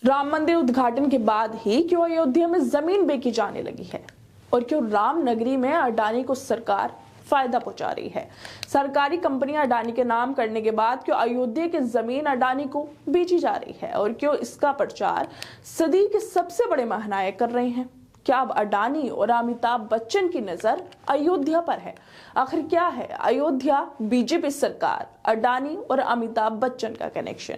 राम मंदिर उद्घाटन के बाद ही क्यों अयोध्या में जमीन बेची जाने लगी है और क्यों राम नगरी में अडानी को सरकार फायदा पहुंचा रही है। सरकारी कंपनियां अडानी के नाम करने के बाद क्यों अयोध्या की जमीन अडानी को बेची जा रही है और क्यों इसका प्रचार सदी के सबसे बड़े महानायक कर रहे हैं। क्या अब अडानी और अमिताभ बच्चन की नजर अयोध्या पर है? आखिर क्या है अयोध्या, बीजेपी सरकार, अडानी और अमिताभ बच्चन का कनेक्शन?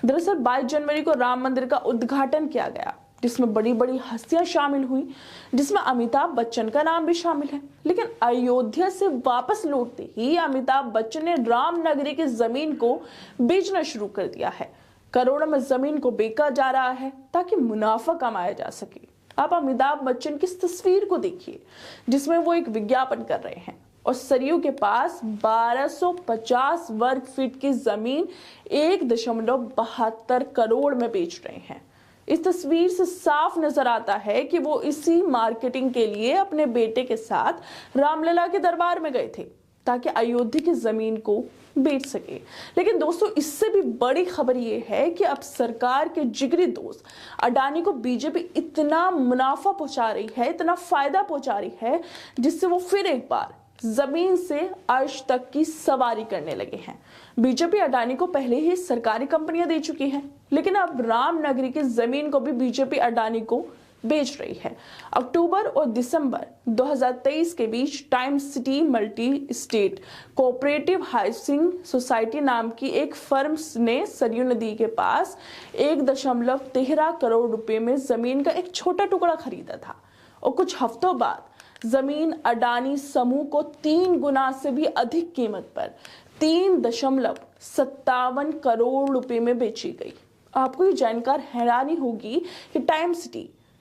दरअसल 22 जनवरी को राम मंदिर का उद्घाटन किया गया, जिसमें बड़ी बड़ी हस्तियां शामिल हुई, जिसमें अमिताभ बच्चन का नाम भी शामिल है। लेकिन अयोध्या से वापस लौटते ही अमिताभ बच्चन ने राम नगरी की जमीन को बेचना शुरू कर दिया है। करोड़ों में जमीन को बेचा जा रहा है ताकि मुनाफा कमाया जा सके। आप अमिताभ बच्चन की इस तस्वीर को देखिए, जिसमें वो एक विज्ञापन कर रहे हैं और सरयू के पास 1250 वर्ग फीट की जमीन 1.72 करोड़ में बेच रहे हैं। इस तस्वीर से साफ नजर आता है कि वो इसी मार्केटिंग के लिए अपने बेटे के साथ रामलला के दरबार में गए थे ताकि अयोध्या की जमीन को बेच सके। लेकिन दोस्तों, इससे भी बड़ी खबर ये है कि अब सरकार के जिगरी दोस्त अडानी को बीजेपी इतना मुनाफा पहुंचा रही है, इतना फायदा पहुंचा रही है, जिससे वो फिर एक बार जमीन से अर्श तक की सवारी करने लगे हैं। बीजेपी अडानी को पहले ही सरकारी कंपनियां दे चुकी है, लेकिन अब राम नगरी की जमीन को भी बीजेपी अडानी को बेच रही है। अक्टूबर और दिसंबर 2023 के बीच Time City multi state cooperative housing society नाम की एक फर्म ने सरयू नदी के पास 1.13 करोड़ रुपए में जमीन का एक छोटा टुकड़ा खरीदा था और कुछ हफ्तों बाद जमीन अडानी समूह को 3 गुना से भी अधिक कीमत पर 3.57 करोड़ रुपए में बेची गई। आपको ये जानकर हैरानी होगी कि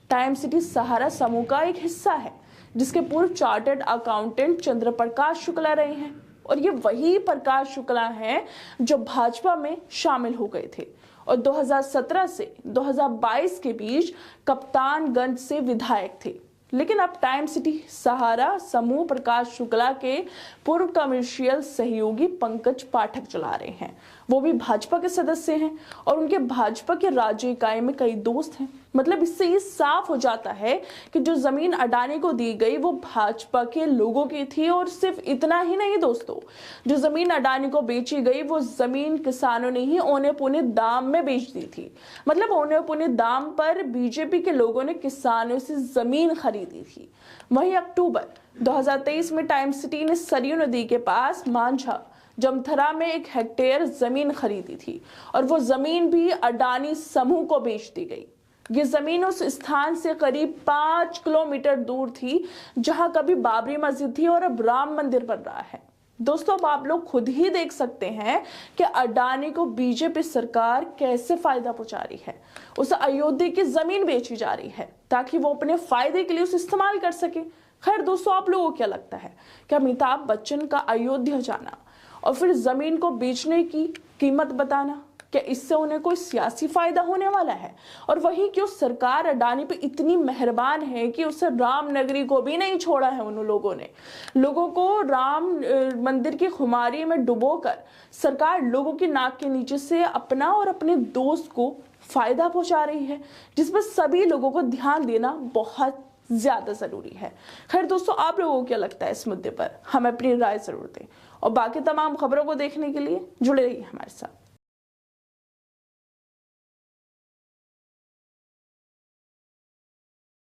टाइम सिटी सहारा समूह का एक हिस्सा है, जिसके पूर्व चार्टर्ड अकाउंटेंट चंद्र प्रकाश शुक्ला रहे हैं और ये वही प्रकाश शुक्ला हैं जो भाजपा में शामिल हो गए थे और 2017 से 2022 के बीच कप्तानगंज से विधायक थे। लेकिन अब टाइम सिटी सहारा समूह प्रकाश शुक्ला के पूर्व कमर्शियल सहयोगी पंकज पाठक चला रहे हैं। वो भी भाजपा के सदस्य हैं और उनके भाजपा के राज्य इकाई में कई दोस्त हैं। मतलब इससे ये साफ हो जाता है कि जो जमीन अडानी को दी गई वो भाजपा के लोगों की थी। और सिर्फ इतना ही नहीं दोस्तों, जो जमीन अडानी को बेची गई वो जमीन किसानों ने ही औने पौने दाम में बेच दी थी। मतलब औने पौने दाम पर बीजेपी के लोगों ने किसानों से जमीन खरीदी थी। वहीं अक्टूबर 2023 में टाइम सिटी ने सरयू नदी के पास मांझा जमथरा में 1 हेक्टेयर जमीन खरीदी थी और वो जमीन भी अडानी समूह को बेच दी गई। ये जमीन उस स्थान से करीब 5 किलोमीटर दूर थी जहां कभी बाबरी मस्जिद थी और अब राम मंदिर बन रहा है। दोस्तों, अब आप लोग खुद ही देख सकते हैं कि अडानी को बीजेपी सरकार कैसे फायदा पहुंचा रही है। उसे अयोध्या की जमीन बेची जा रही है ताकि वो अपने फायदे के लिए उसे इस्तेमाल कर सके। खैर दोस्तों, आप लोगों को क्या लगता है कि अमिताभ बच्चन का अयोध्या जाना और फिर जमीन को बेचने की कीमत बताना, क्या इससे उन्हें कोई सियासी फायदा होने वाला है? और वहीं क्यों सरकार अडानी पे इतनी मेहरबान है कि उसे राम नगरी को भी नहीं छोड़ा है। उन लोगों ने लोगों को राम मंदिर की खुमारी में डुबोकर सरकार लोगों की नाक के नीचे से अपना और अपने दोस्त को फायदा पहुंचा रही है, जिसमें सभी लोगों को ध्यान देना बहुत ज्यादा जरूरी है। खैर दोस्तों, आप लोगों को क्या लगता है इस मुद्दे पर? हमें अपनी राय जरूर दें और बाकी तमाम खबरों को देखने के लिए जुड़े रहिए हमारे साथ।